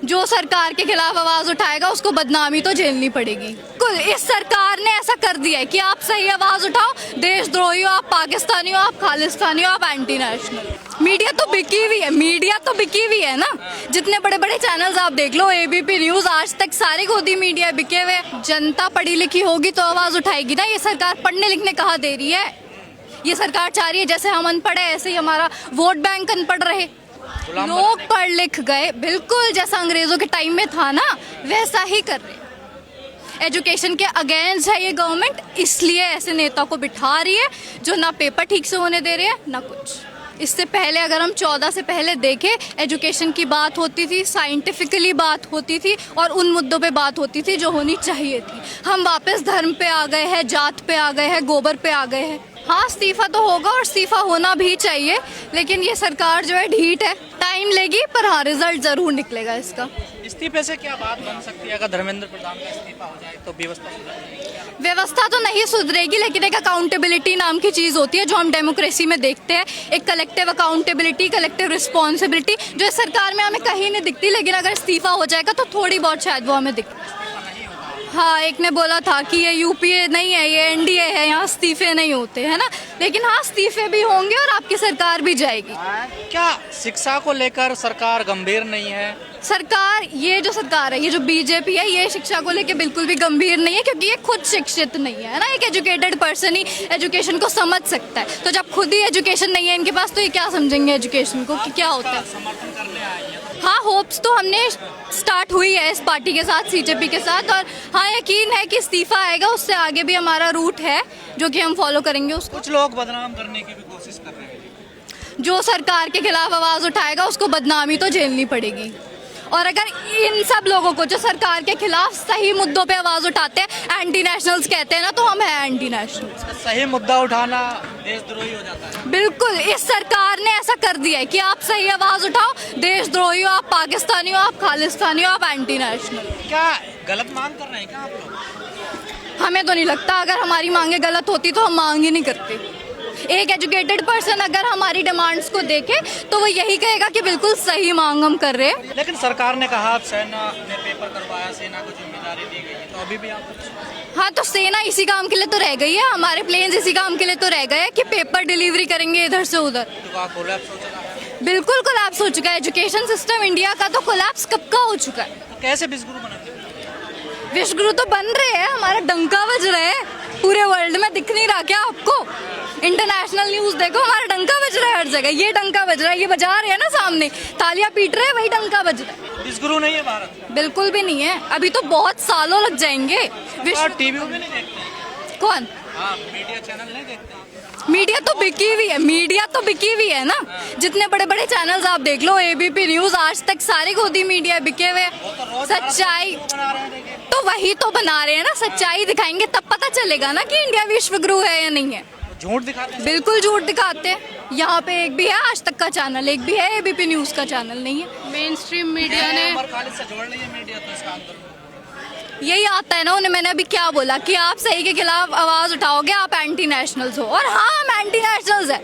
जो सरकार के खिलाफ आवाज उठाएगा उसको बदनामी तो झेलनी पड़ेगी। कुल इस सरकार ने ऐसा कर दिया है कि आप सही आवाज उठाओ, देशद्रोही हो, आप पाकिस्तानी हो, आप खालिस्तानी हो, आप एंटी नेशनल। मीडिया तो बिकी हुई है, मीडिया तो बिकी हुई है ना। जितने बड़े बड़े चैनल्स आप देख लो, एबीपी न्यूज, आज तक, सारे गोदी मीडिया बिके हुए। जनता पढ़ी लिखी होगी तो आवाज उठाएगी ना। ये सरकार पढ़ने लिखने कहाँ दे रही है। ये सरकार चाह रही है जैसे हम अनपढ़ है ऐसे ही हमारा वोट बैंक अनपढ़ रहे। लोग पढ़ लिख गए, बिल्कुल जैसा अंग्रेजों के टाइम में था ना वैसा ही कर रहे। एजुकेशन के अगेंस्ट है ये गवर्नमेंट, इसलिए ऐसे नेता को बिठा रही है जो ना पेपर ठीक से होने दे रहे हैं ना कुछ। इससे पहले अगर हम 14 से पहले देखें, एजुकेशन की बात होती थी, साइंटिफिकली बात होती थी और उन मुद्दों पे बात होती थी जो होनी चाहिए थी। हम वापस धर्म पे आ गए हैं, जात पे आ गए हैं, गोबर पे आ गए हैं। हाँ, इस्तीफा तो होगा और इस्तीफा होना भी चाहिए, लेकिन ये सरकार जो है ढीठ है। टाइम लेगी पर हाँ, रिजल्ट जरूर निकलेगा इसका। इस्तीफे से क्या बात बन सकती है? अगर धर्मेंद्र प्रधान का इस्तीफा हो जाए तो व्यवस्था सुधरेगी? व्यवस्था तो नहीं सुधरेगी, लेकिन एक अकाउंटेबिलिटी नाम की चीज़ होती है जो हम डेमोक्रेसी में देखते हैं। एक कलेक्टिव अकाउंटेबिलिटी, कलेक्टिव रिस्पॉन्सिबिलिटी जो इस सरकार में हमें कहीं नहीं दिखती, लेकिन अगर इस्तीफा हो जाएगा तो थोड़ी बहुत शायद वो हमें दिखती। हाँ, एक ने बोला था कि ये यूपीए नहीं है, ये एनडीए है, यहाँ इस्तीफे नहीं होते, है ना। लेकिन हाँ, इस्तीफे भी होंगे और आपकी सरकार भी जाएगी। क्या शिक्षा को लेकर सरकार गंभीर नहीं है? सरकार, ये जो सरकार है, ये जो बीजेपी है, ये शिक्षा को लेकर बिल्कुल भी गंभीर नहीं है, क्योंकि ये खुद शिक्षित नहीं है ना। एक एजुकेटेड पर्सन ही एजुकेशन को समझ सकता है। तो जब खुद ही एजुकेशन नहीं है इनके पास, तो ये क्या समझेंगे एजुकेशन को कि क्या होता है। समर्थन करने आए हैं। हाँ, होप्स तो हमने स्टार्ट हुई है इस पार्टी के साथ, सीजेपी के साथ, और हाँ, यकीन है कि इस्तीफा आएगा, उससे आगे भी हमारा रूट है जो कि हम फॉलो करेंगे उसको। कुछ लोग बदनाम करने की भी कोशिश कर रहे हैं। जो सरकार के खिलाफ आवाज उठाएगा उसको बदनामी तो झेलनी पड़ेगी। और अगर इन सब लोगों को जो सरकार के खिलाफ सही मुद्दों पे आवाज उठाते हैं, एंटी नेशनल्स कहते हैं ना, तो हम हैं एंटी नेशनल। सही मुद्दा उठाना देशद्रोही हो जाता है। बिल्कुल, इस सरकार ने ऐसा कर दिया है कि आप सही आवाज उठाओ, देशद्रोही हो, आप पाकिस्तानी हो, आप खालिस्तानी हो, आप एंटी नेशनल। क्या गलत मांग कर रहे हैं क्या आप लोग? हमें तो नहीं लगता। अगर हमारी मांगे गलत होती तो हम मांग ही नहीं करते। एक एजुकेटेड पर्सन अगर हमारी डिमांड्स को देखे तो वो यही कहेगा कि बिल्कुल सही मांग हम कर रहे हैं। लेकिन सरकार ने कहा सेना ने पेपर करवाया, सेना को जिम्मेदारी दी गई है, तो अभी भी आप हाँ, तो सेना इसी काम के लिए तो रह गई है, हमारे प्लेन्स इसी काम के लिए तो रह गए हैं कि पेपर डिलीवरी करेंगे इधर से उधर। बिल्कुल कोलैप्स हो चुका है एजुकेशन सिस्टम इंडिया का। तो कोलैप्स कब का हो चुका है। तो कैसे विश्वगुरु बनेंगे? विश्वगुरु तो बन रहे हैं, हमारा डंका बज रहा है पूरे वर्ल्ड में। दिख नहीं रहा क्या आपको? इंटरनेशनल न्यूज देखो, हमारा डंका बज रहा है हर जगह। ये डंका बज रहा है, ये बजा रहे हैं ना सामने, तालियां पीट रहे हैं, वही डंका बज रहा है। विश्वगुरु नहीं है भारत? बिल्कुल भी नहीं है, अभी तो बहुत सालों लग जाएंगे। टीवी में नहीं देखते? कौन? हाँ, मीडिया चैनल नहीं देखते? मीडिया तो बिकी हुई है, मीडिया तो बिकी हुई है ना। जितने बड़े बड़े चैनल्स आप देख लो, एबीपी न्यूज, आज तक, सारे गोदी मीडिया बिके हुए। सच्चाई तो वही तो बना रहे हैं ना, सच्चाई दिखाएंगे तब पता चलेगा ना कि इंडिया विश्वगुरु है या नहीं है। झूठ दिखाते हैं? बिल्कुल झूठ दिखाते हैं। यहाँ पे एक भी है आज तक का चैनल, एक भी है एबीपी न्यूज का चैनल नहीं है। मेन स्ट्रीम मीडिया ने जोड़ लिया मीडिया तो इसका आंदोलन यही आता है ना उन्हें। मैंने अभी क्या बोला कि आप सही के खिलाफ आवाज उठाओगे, आप एंटी नेशनल्स हो, और हाँ, हम एंटी नेशनल्स है।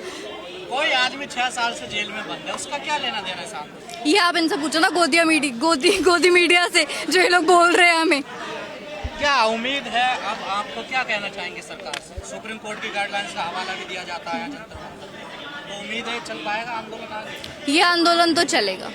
कोई आदमी 6 साल से जेल में बंद है, उसका क्या लेना देना है साथ? ये आप इनसे पूछो ना, गोदी मीडिया से, जो ये लोग बोल रहे हैं हमें। क्या उम्मीद है? अब आपको क्या कहना चाहेंगे सरकार से? सुप्रीम कोर्ट की गाइडलाइंस का हवाला भी दिया जाता है जनता को, तो उम्मीद है चल पाएगा आंदोलन आगे? ये आंदोलन तो चलेगा,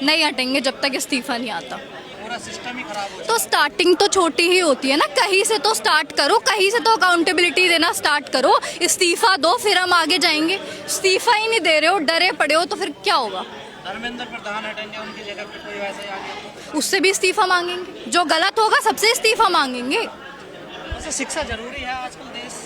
नहीं हटेंगे जब तक इस्तीफा नहीं आता। पूरा सिस्टम ही खराब हो। तो स्टार्टिंग तो छोटी ही होती है ना, कहीं से तो स्टार्ट करो, कहीं से तो अकाउंटेबिलिटी देना स्टार्ट करो। इस्तीफा दो, फिर हम आगे जाएंगे। इस्तीफा ही नहीं दे रहे हो, डरे पड़े हो, तो फिर क्या होगा? धर्मेंद्र प्रधान हटेंगे, उनकी जगह पे कोई वैसे ही आगे उससे भी इस्तीफा मांगेंगे। जो गलत होगा सबसे इस्तीफा मांगेंगे। वैसे शिक्षा जरूरी है आजकल देश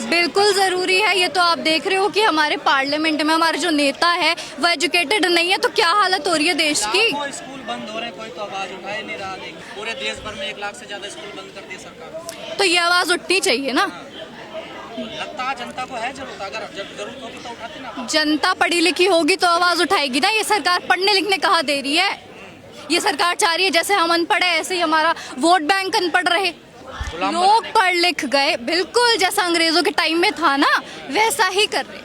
बिल्कुल जरूरी है। ये तो आप देख रहे हो कि हमारे पार्लियामेंट में हमारे जो नेता है वो एजुकेटेड नहीं है, तो क्या हालत हो रही है देश की। स्कूल बंद हो रहे हैं, कोई तो आवाज उठा ही नहीं रहा। पूरे देश भर में 1 लाख से ज्यादा स्कूल बंद कर दिए सरकार। तो ये आवाज उठनी चाहिए ना। लगता है जनता को है जरूरत, अगर जरूरत होगी तो उठाती ना। जनता पढ़ी लिखी होगी तो आवाज उठाएगी ना। ये सरकार पढ़ने लिखने कहाँ दे रही है। ये सरकार चाह रही है जैसे हम अनपढ़ है ऐसे ही हमारा वोट बैंक अनपढ़ रहे। लोग पढ़ लिख गए, बिल्कुल जैसा अंग्रेजों के टाइम में था ना वैसा ही कर रहे।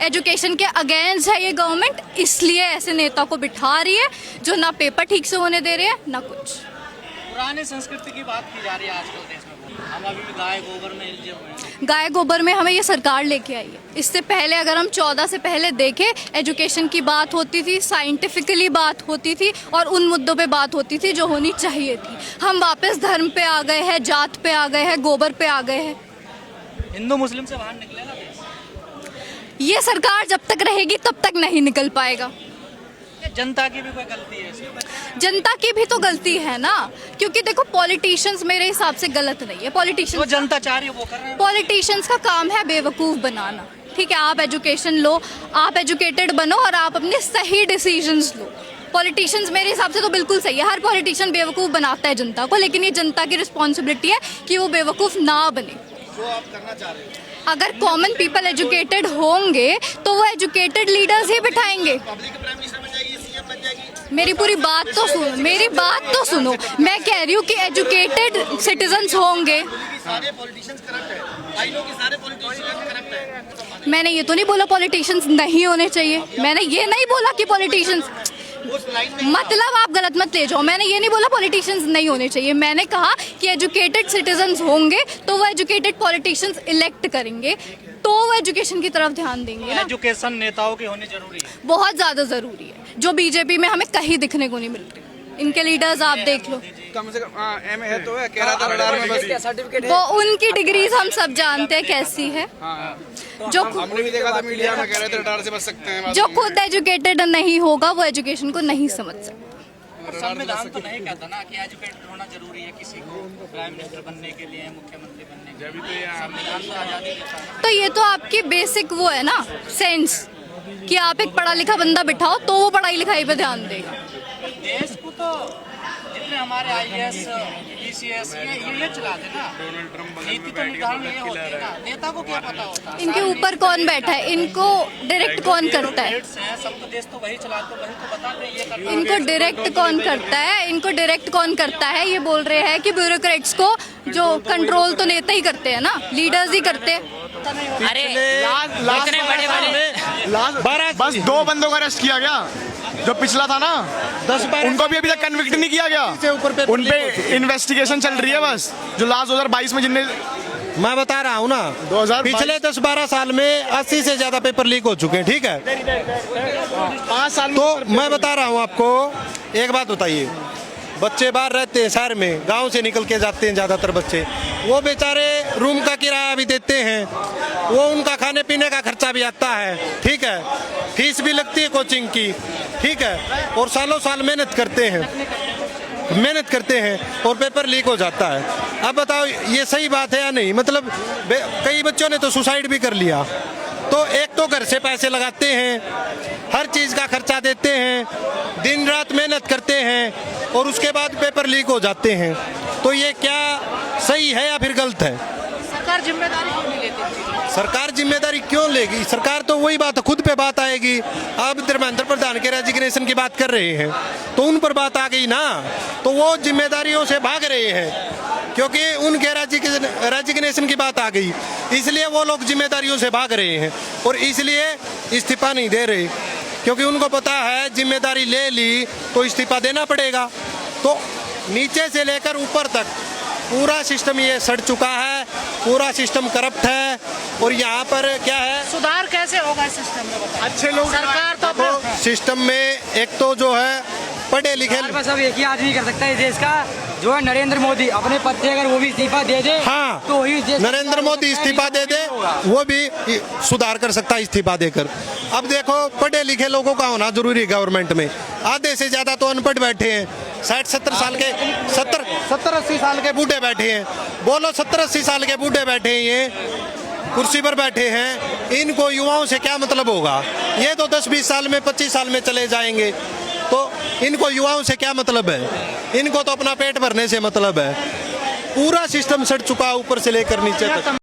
एजुकेशन के अगेंस्ट है ये गवर्नमेंट, इसलिए ऐसे नेता को बिठा रही है जो ना पेपर ठीक से होने दे रहे हैं ना कुछ। पुरानी संस्कृति की बात की जा रही है आजकल देश में, हम अभी भी गाय गोबर में उलझे हुए हैं। गाय गोबर में हमें ये सरकार लेके आई है। इससे पहले अगर हम 14 से पहले देखें, एजुकेशन की बात होती थी, साइंटिफिकली बात होती थी और उन मुद्दों पे बात होती थी जो होनी चाहिए थी। हम वापस धर्म पे आ गए हैं, जात पे आ गए हैं, गोबर पे आ गए हैं। हिंदू मुस्लिम से बाहर निकलेगा देश? ये सरकार जब तक रहेगी तब तक नहीं निकल पाएगा। जनता की भी कोई गलती है इसमें? जनता की भी तो गलती है ना, क्योंकि देखो पॉलिटिशियंस मेरे हिसाब से गलत नहीं है। जो पॉलिटिशियंस जनता चाह रही है वो कर रहे हैं। पॉलिटिशियंस का काम है बेवकूफ़ बनाना। ठीक है, आप एजुकेशन लो, आप एजुकेटेड बनो और आप अपने सही डिसीजंस लो। पॉलिटिशियंस मेरे हिसाब से तो बिल्कुल सही है। हर पॉलिटिशियन बेवकूफ़ बनाता है जनता को, लेकिन ये जनता की रिस्पॉन्सिबिलिटी है कि वो बेवकूफ़ ना बने। जो आप करना चाह रहे हो, अगर कॉमन पीपल एजुकेटेड होंगे तो वो एजुकेटेड लीडर्स ही बिठाएंगे। पब्लिक प्राइम मिनिस्टर बन जाएगी, सीएम बन जाएगी। मेरी पूरी बात तो सुनो, मेरी बात तो सुनो। मैं कह रही हूँ कि एजुकेटेड सिटीजन्स होंगे। सारे पॉलिटिशियंस करप्ट है, आई नो कि सारे पॉलिटिशियंस करप्ट है। मैंने ये तो नहीं बोला पॉलिटिशियंस नहीं होने चाहिए। मैंने ये नहीं बोला कि पॉलिटिशियंस, उस लाइन में मतलब आप गलत मत ले जाओ। मैंने ये नहीं बोला पॉलिटिशियंस नहीं होने चाहिए। मैंने कहा कि एजुकेटेड सिटीजन्स होंगे तो वो एजुकेटेड पॉलिटिशियंस इलेक्ट करेंगे, तो वो एजुकेशन की तरफ ध्यान देंगे ना। एजुकेशन नेताओं की होनी जरूरी है। बहुत ज़्यादा ज़रूरी है, जो बीजेपी में हमें कहीं दिखने को नहीं मिल रही। इनके लीडर्स आप देख लो, कम से कम एम है तो है, कह रहा था रडार में बस। वो उनकी डिग्रीज हम सब जानते हैं कैसी है। जो हमने भी देखा था मीडिया में, कह रहे थे रडार से बच सकते हैं। जो खुद एजुकेटेड नहीं होगा वो एजुकेशन को नहीं समझ सकता। और संविधान तो नहीं कहता ना कि एजुकेटेड होना जरूरी है किसी को प्राइम मिनिस्टर बनने के लिए, मुख्यमंत्री बनने के लिए। संविधान तो आजादी देता है। तो ये तो आपकी बेसिक वो है ना सेंस, कि आप एक पढ़ा लिखा बंदा बिठाओ तो वो पढ़ाई लिखाई पे ध्यान देगा। देश को तो जितने हमारे IAS, PCS ये चलाते ना, नीति तो निर्धारण ये होती है ना, नेता को क्या पता होता है? इनके ऊपर कौन बैठा है, इनको डायरेक्ट कौन करता है, हेड्स हैं, सब तो देश तो वही चलाते, वही तो बताते ये करते हैं। इनको डायरेक्ट कौन करता है, इनको डायरेक्ट कौन करता है। ये बोल रहे हैं कि ब्यूरोक्रेट्स को जो कंट्रोल तो नेता ही करते हैं ना, लीडर्स ही करते हैं। अरे इतने बड़े बड़े बस 2 बंदों को अरेस्ट किया गया। जो पिछला था ना 10-12 उनको भी अभी तक कन्विक्ट नहीं किया गया। उन पे इन्वेस्टिगेशन चल रही है बस। जो लास्ट 2022 में जिनने, मैं बता रहा हूँ ना, 2022 पिछले 10-12 साल में 80 से ज्यादा पेपर लीक हो चुके हैं। ठीक है, 5 साल में तो मैं बता रहा हूँ आपको एक बात बताइए। बच्चे बाहर रहते हैं शहर में, गांव से निकल के जाते हैं ज़्यादातर बच्चे, वो बेचारे रूम का किराया भी देते हैं, वो उनका खाने पीने का खर्चा भी आता है। ठीक है, फीस भी लगती है कोचिंग की। ठीक है, और सालों साल मेहनत करते हैं और पेपर लीक हो जाता है। अब बताओ ये सही बात है या नहीं? मतलब कई बच्चों ने तो सुसाइड भी कर लिया। तो एक तो घर से पैसे लगाते हैं, हर चीज़ का खर्चा देते हैं, दिन रात मेहनत करते हैं और उसके बाद पेपर लीक हो जाते हैं। तो ये क्या सही है या फिर गलत है? सरकार जिम्मेदारी क्यों नहीं लेती? सरकार जिम्मेदारी क्यों लेगी? सरकार तो वही बात है, खुद पे बात आएगी। अब धर्मेंद्र प्रधान के रेजिग्नेशन की बात कर रहे हैं तो उन पर बात आ गई ना, तो वो जिम्मेदारियों से भाग रहे हैं क्योंकि उनके रेजिग्नेशन की बात आ गई, इसलिए वो लोग जिम्मेदारियों से भाग रहे हैं और इसलिए इस्तीफा नहीं दे रहे, क्योंकि उनको पता है जिम्मेदारी ले ली तो इस्तीफा देना पड़ेगा। तो नीचे से लेकर ऊपर तक पूरा सिस्टम ये सड़ चुका है, पूरा सिस्टम करप्ट है। और यहाँ पर क्या है, सुधार कैसे होगा सिस्टम में बताओ? अच्छे लोग सरकार तो सिस्टम में एक तो जो है पढ़े लिखे, बस अब एक ही आदमी कर सकता है देश का, जो है नरेंद्र मोदी। अपने पद से अगर वो भी इस्तीफा दे दे, हाँ, तो ही देश नरेंद्र मोदी इस्तीफा दे दे, वो भी सुधार कर सकता है इस्तीफा देकर। अब देखो पढ़े लिखे लोगों का होना जरूरी है गवर्नमेंट में, आधे से ज्यादा तो अनपढ़ बैठे हैं। 60-70 साल के 70-80 साल के बूढ़े बैठे हैं। बोलो 70-80 साल के बूढ़े बैठे हैं, ये कुर्सी पर बैठे हैं, इनको युवाओं से क्या मतलब होगा? ये तो 10-20 साल में 25 साल में चले जाएंगे, तो इनको युवाओं से क्या मतलब है? इनको तो अपना पेट भरने से मतलब है। पूरा सिस्टम सड़ चुका ऊपर से लेकर नीचे तक।